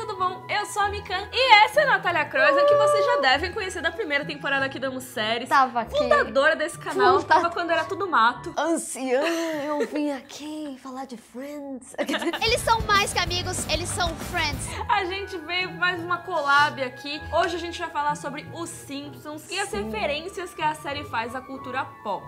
tudo bom? Eu sou a Mikan e essa é a Natália Croiser, que vocês já devem conhecer da primeira temporada aqui do Amo Séries. Tava aqui. Fundadora desse canal, tava quando era tudo mato. Anciã, eu vim aqui falar de Friends. Eles são mais que amigos, eles são friends. A gente veio mais uma collab aqui. Hoje a gente vai falar sobre os Simpsons e as referências que a série faz à cultura pop.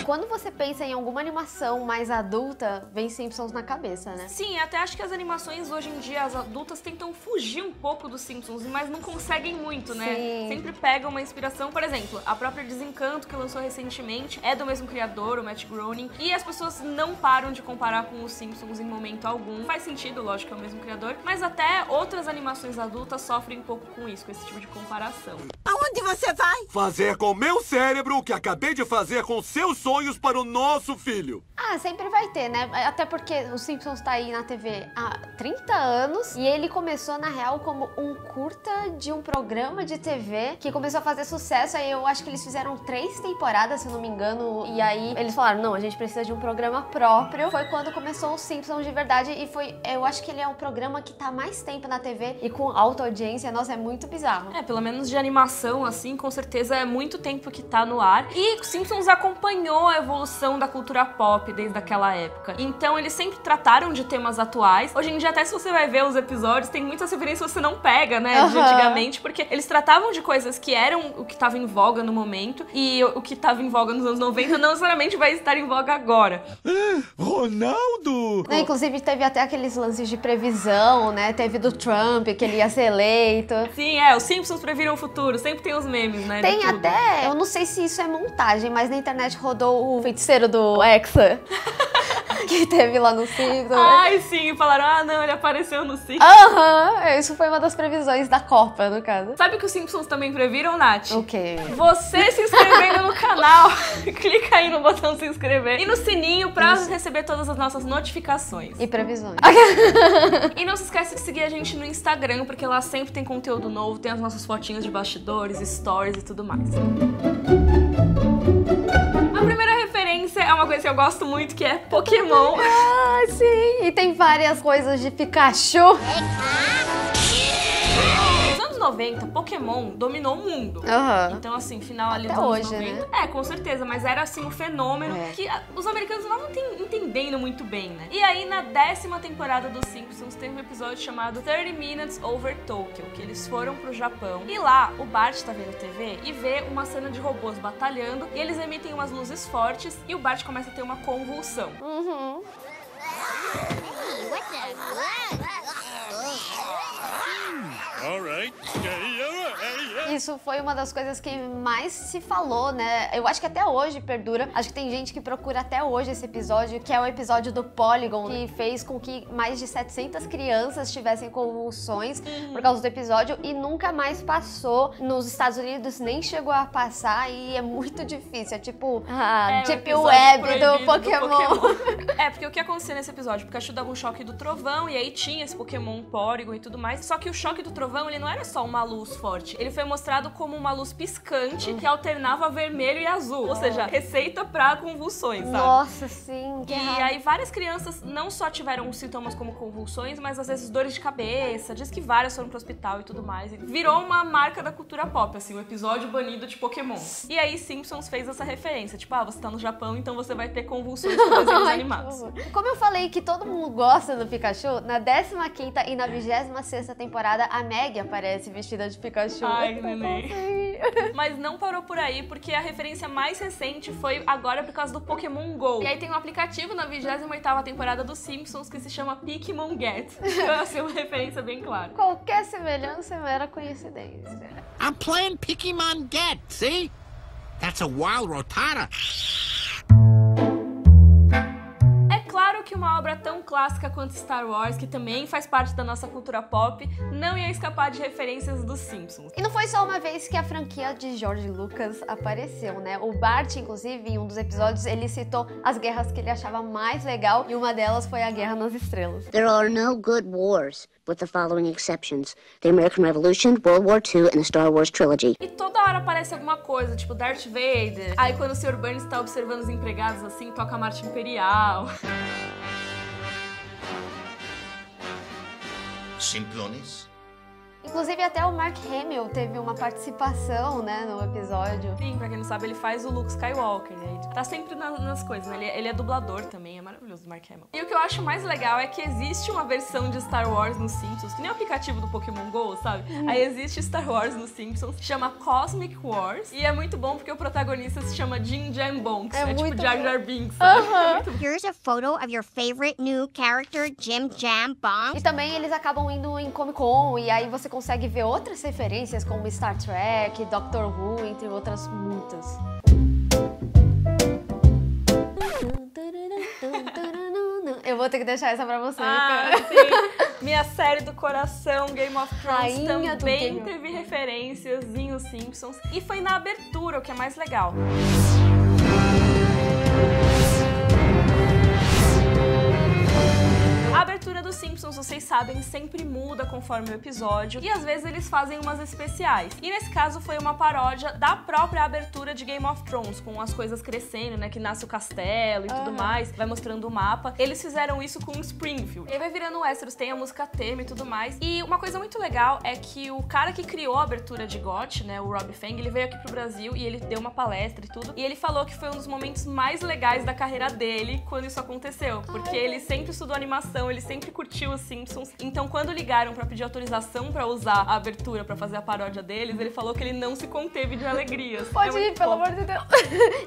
Quando você pensa em alguma animação mais adulta, vem Simpsons na cabeça, né? Sim, até acho que as animações hoje em dia, as adultas tentam fugir um pouco dos Simpsons, mas não conseguem muito, né? Sim. Sempre pegam uma inspiração. Por exemplo, a própria Desencanto, que lançou recentemente, é do mesmo criador, o Matt Groening, e as pessoas não param de comparar com os Simpsons em momento algum. Faz sentido, lógico, que é o mesmo criador, mas até outras animações adultas sofrem um pouco com isso, com esse tipo de comparação. Aonde você vai? Fazer com meu cérebro o que acabei de fazer com seus sonhos para o nosso filho. Ah, sempre vai ter, né? Até porque o Simpsons tá aí na TV há 30 anos e ele começou, na real, como um curta de um programa de TV que começou a fazer sucesso. Aí eu acho que eles fizeram 3 temporadas, se eu não me engano, e aí eles falaram, não, a gente precisa de um programa próprio. Foi quando começou o Simpsons de verdade e foi, eu acho que ele é um programa que tá há mais tempo na TV e com alta audiência. Nossa, é muito bizarro. É, pelo menos de animação, assim, com certeza é muito tempo que tá no ar. E o Simpsons acompanhou a evolução da cultura pop desde aquela época. Então eles sempre trataram de temas atuais. Hoje em dia, até se você vai ver os episódios, tem muitas referências que você não pega, né, de antigamente, porque eles tratavam de coisas que eram o que tava em voga no momento, e o que tava em voga nos anos 90 não necessariamente vai estar em voga agora. Ronaldo! Né, inclusive teve até aqueles lances de previsão, né? Teve do Trump, que ele ia ser eleito. Sim, os Simpsons previram o futuro, sempre tem os memes, né? Tem de tudo. até, eu não sei se isso é montagem, mas na internet rodou o feiticeiro do Hexa. Que teve lá no Simpsons. Ai, sim, falaram, não, ele apareceu no Simpsons. Isso foi uma das previsões da Copa, no caso. Sabe o que os Simpsons também previram, Nath? O quê? Você se inscrevendo no canal. Clica aí no botão se inscrever. E no sininho pra receber todas as nossas notificações. E previsões. E não se esquece de seguir a gente no Instagram, porque lá sempre tem conteúdo novo, tem as nossas fotinhas de bastidores, stories e tudo mais. A primeira referência é uma coisa que eu gosto muito, que é Pokémon. Ah, sim. E tem várias coisas de Pikachu. Nos anos 90, Pokémon dominou o mundo. Então, assim, final ali Até dos anos hoje, 90. né? Com certeza, mas era assim um fenômeno que os americanos não estavam entendendo muito bem, né? E aí, na 10ª temporada dos Simpsons, teve um episódio chamado 30 Minutes Over Tokyo, que eles foram pro Japão. E lá, o Bart tá vendo TV e vê uma cena de robôs batalhando, e eles emitem umas luzes fortes, e o Bart começa a ter uma convulsão. Isso foi uma das coisas que mais se falou, né? Eu acho que até hoje perdura. Acho que tem gente que procura até hoje esse episódio, que é o episódio do Polygon, que fez com que mais de 700 crianças tivessem convulsões por causa do episódio e nunca mais passou. Nos Estados Unidos nem chegou a passar e é muito difícil. É tipo a Deep Web do Pokémon. Porque o que aconteceu nesse episódio? O Pikachu dava um choque do trovão e aí tinha esse Pokémon Porygon e tudo mais. Só que o choque do trovão, ele não era só uma luz forte. Ele foi mostrado como uma luz piscante que alternava vermelho e azul. Ou seja, receita pra convulsões, sabe? Nossa, sim. E aí várias crianças não só tiveram sintomas como convulsões, mas às vezes dores de cabeça. Diz que várias foram pro hospital e tudo mais. E virou uma marca da cultura pop, assim, o episódio banido de Pokémon. E aí Simpsons fez essa referência. Tipo, você tá no Japão, então você vai ter convulsões com desenhos animados. Como eu falei que todo mundo gosta do Pikachu, na 15ª e na 26ª temporada, a Maggie aparece vestida de Pikachu. Ai, neném. Mas não parou por aí, porque a referência mais recente foi agora por causa do Pokémon GO. E aí tem um aplicativo na 28ª temporada dos Simpsons que se chama Pikmin Get. Então, assim, uma referência bem clara. Qualquer semelhança é mera coincidência. I'm playing Pikmin Get, see? That's a wild Rotata. É claro que uma obra tão clássica quanto Star Wars, que também faz parte da nossa cultura pop, não ia escapar de referências dos Simpsons. E não foi só uma vez que a franquia de George Lucas apareceu, né? O Bart, inclusive, em um dos episódios, ele citou as guerras que ele achava mais legal, e uma delas foi a Guerra nas Estrelas. There are no good wars, with the following exceptions: the American Revolution, World War II, and the Star Wars trilogy. E toda hora aparece alguma coisa, tipo Darth Vader. Aí quando o Sr. Burns tá observando os empregados assim, toca a marcha imperial. Simplones? Inclusive, até o Mark Hamill teve uma participação, né, no episódio. Sim, pra quem não sabe, ele faz o Luke Skywalker, né? Ele tá sempre nas coisas, né? Ele é dublador também, é maravilhoso, o Mark Hamill. E o que eu acho mais legal é que existe uma versão de Star Wars nos Simpsons, que nem o aplicativo do Pokémon GO, sabe? Aí existe Star Wars nos Simpsons, chama Cosmic Wars, e é muito bom porque o protagonista se chama Jim Jam Bonks, é tipo Jar Jar Binks, sabe? Here's a photo of your favorite new character, Jim Jam Bonks. E também eles acabam indo em Comic Con, e aí você consegue ver outras referências como Star Trek, Doctor Who, entre outras muitas. Eu vou ter que deixar essa pra você. Sim. Minha série do coração, Game of Thrones, Rainha também teve referências em Os Simpsons. E foi na abertura, o que é mais legal. A abertura dos Simpsons, vocês sabem, sempre muda conforme o episódio, e às vezes eles fazem umas especiais. E nesse caso foi uma paródia da própria abertura de Game of Thrones, com as coisas crescendo, né, que nasce o castelo e tudo mais, vai mostrando o mapa. Eles fizeram isso com Springfield. E aí vai virando Westeros, tem a música tema e tudo mais. E uma coisa muito legal é que o cara que criou a abertura de GOT, né, o Rob Feng, ele veio aqui pro Brasil e ele deu uma palestra e tudo, e ele falou que foi um dos momentos mais legais da carreira dele quando isso aconteceu, porque ele sempre estudou animação, ele sempre curtiu os Simpsons, então quando ligaram pra pedir autorização pra usar a abertura pra fazer a paródia deles, ele falou que ele não se conteve de alegrias. Pode ir, pelo amor de Deus.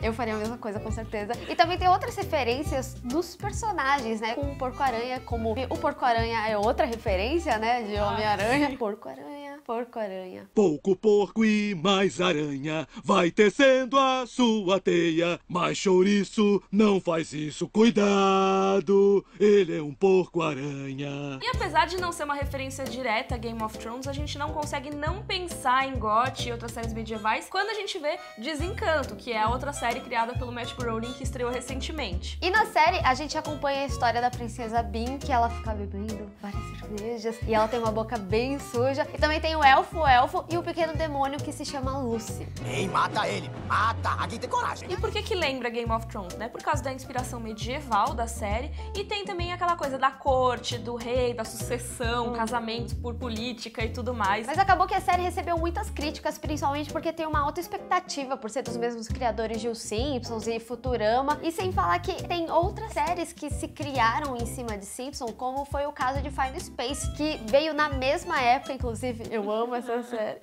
Eu faria a mesma coisa, com certeza. E também tem outras referências dos personagens, né? Com o Porco-Aranha, como o Porco-Aranha é outra referência, né? De Homem-Aranha. Porco-Aranha, Porco-Aranha. Pouco porco e mais aranha, vai tecendo a sua teia. Mas chouriço não faz isso, cuidado, ele é um porco-aranha. E apesar de não ser uma referência direta a Game of Thrones, a gente não consegue não pensar em GOT e outras séries medievais quando a gente vê Desencanto, que é a outra série criada pelo Matt Groening, que estreou recentemente. E na série, a gente acompanha a história da princesa Bean, que ela fica bebendo várias cervejas, e ela tem uma boca bem suja. E também tem o elfo e o pequeno demônio que se chama Lucy. Ei, mata ele! Mata! Aqui tem coragem! E por que lembra Game of Thrones, né? Por causa da inspiração medieval da série, e tem também aquela coisa da corte, do rei, da sucessão, casamentos por política e tudo mais. Mas acabou que a série recebeu muitas críticas, principalmente porque tem uma alta expectativa por ser dos mesmos criadores de Os Simpsons e Futurama, e sem falar que tem outras séries que se criaram em cima de Simpsons, como foi o caso de Final Space, que veio na mesma época, inclusive. Eu amo essa série.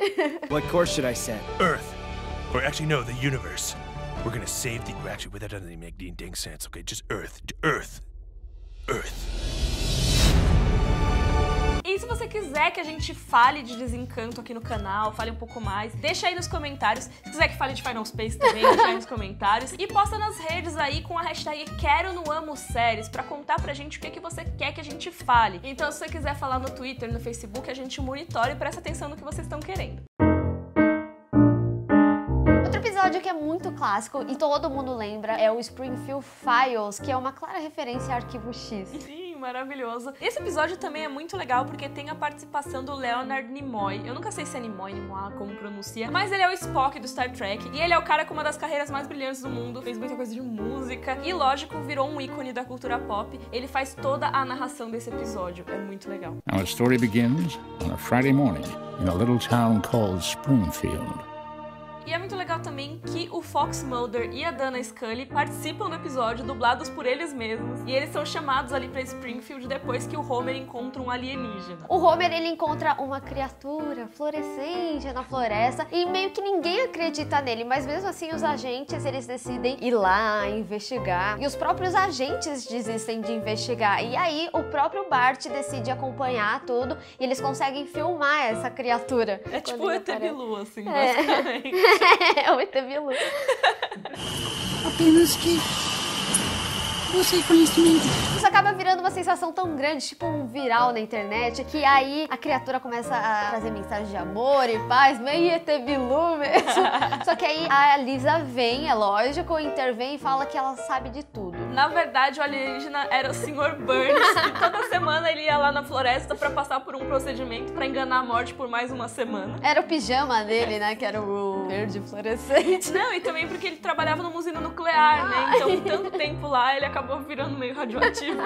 What course should I set? Earth. Or actually, no, the universe. We're gonna save the... Actually, that doesn't even make any dang sense, okay? Just Earth. Earth. Earth. E se você quiser que a gente fale de Desencanto aqui no canal, fale um pouco mais, deixa aí nos comentários. Se quiser que fale de Final Space também, deixa aí nos comentários. E posta nas redes aí com a hashtag QueroNoAmoSéries pra contar pra gente o que você quer que a gente fale. Então se você quiser falar no Twitter, no Facebook, a gente monitora e presta atenção no que vocês estão querendo. Episódio que é muito clássico e todo mundo lembra é o Springfield Files, que é uma clara referência a Arquivo X. Sim, maravilhoso. Esse episódio também é muito legal porque tem a participação do Leonard Nimoy. Eu nunca sei se é Nimoy, Nimoy, como pronuncia, mas ele é o Spock do Star Trek e ele é o cara com uma das carreiras mais brilhantes do mundo, fez muita coisa de música e, lógico, virou um ícone da cultura pop. Ele faz toda a narração desse episódio, é muito legal. Our story begins on a Friday morning in a little town called Springfield. E é muito legal também que o Fox Mulder e a Dana Scully participam do episódio dublados por eles mesmos. E eles são chamados ali pra Springfield depois que o Homer encontra um alienígena. O Homer, ele encontra uma criatura fluorescente na floresta e meio que ninguém acredita nele, mas mesmo assim os agentes, eles decidem ir lá investigar. E os próprios agentes desistem de investigar. E aí o próprio Bart decide acompanhar tudo e eles conseguem filmar essa criatura. É tipo o ET Bilu, assim, basicamente. É o ET Bilu. Apenas que Você conhecimento. Isso acaba virando uma sensação tão grande, tipo um viral na internet, que aí a criatura começa a trazer mensagens de amor e paz, meio ET Bilu mesmo. Só que aí a Lisa vem, é lógico, intervém e fala que ela sabe de tudo. Na verdade, o alienígena era o Sr. Burns, e toda semana ele ia lá na floresta pra passar por um procedimento pra enganar a morte por mais uma semana. Era o pijama dele, né, que era o verde fluorescente. Não, e também porque ele trabalhava numa usina nuclear, né? Então, tanto tempo lá, ele acabou virando meio radioativo.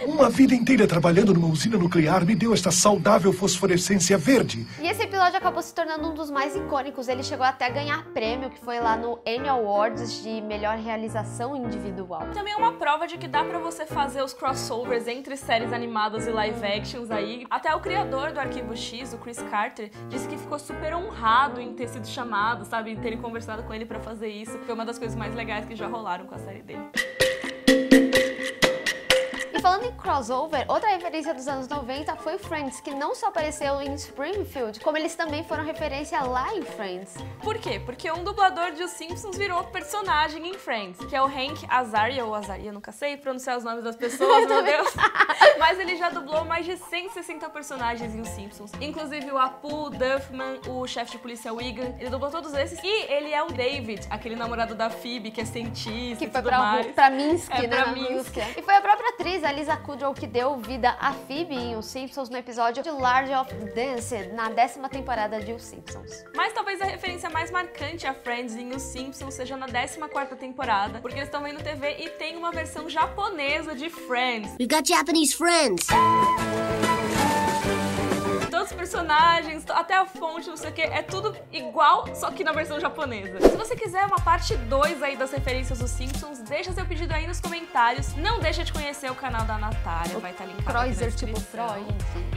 Uma vida inteira trabalhando numa usina nuclear me deu esta saudável fosforescência verde. E esse episódio acabou se tornando um dos mais icônicos. Ele chegou até a ganhar prêmio, que foi lá no Annie Awards de melhor realização individual. Também é uma prova de que dá pra você fazer os crossovers entre séries animadas e live actions aí. Até o criador do Arquivo X, o Chris Carter, disse que ficou super honrado em ter sido chamado, sabe? Em terem conversado com ele pra fazer isso. Foi uma das coisas mais legais que já rolaram com a série dele. E falando em crossover, outra referência dos anos 90 foi Friends, que não só apareceu em Springfield, como eles também foram referência lá em Friends. Por quê? Porque um dublador de Os Simpsons virou personagem em Friends, que é o Hank Azaria, ou Azaria, nunca sei pronunciar os nomes das pessoas, meu Deus. Mas ele já dublou mais de 160 personagens em Os Simpsons, inclusive o Apu, o Duffman, o chefe de polícia Wigan, ele dublou todos esses. E ele é o David, aquele namorado da Phoebe, que é cientista que foi pra Minsk, né? Pra Minsk. E foi a própria atriz, a Lisa Kudrow, que deu vida a Phoebe em Os Simpsons no episódio de Large of Dance, na 10ª temporada de Os Simpsons. Mas talvez a referência mais marcante a Friends em Os Simpsons seja na 14ª temporada, porque eles estão vendo TV e tem uma versão japonesa de Friends. We've got Japanese friends. Todos os personagens, até a fonte, não sei o que, é tudo igual, só que na versão japonesa. Se você quiser uma parte 2 aí das referências dos Simpsons, deixa seu pedido aí nos comentários. Não deixa de conhecer o canal da Natália, vai estar linkado aqui na Croiser, descrição. tipo Freud.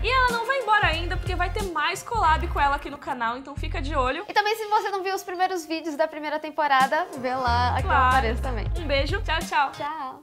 E ela não vai embora ainda, porque vai ter mais collab com ela aqui no canal, então fica de olho. E também, se você não viu os primeiros vídeos da primeira temporada, vê lá, aqui Claro. aparece também. Um beijo, tchau, tchau. Tchau!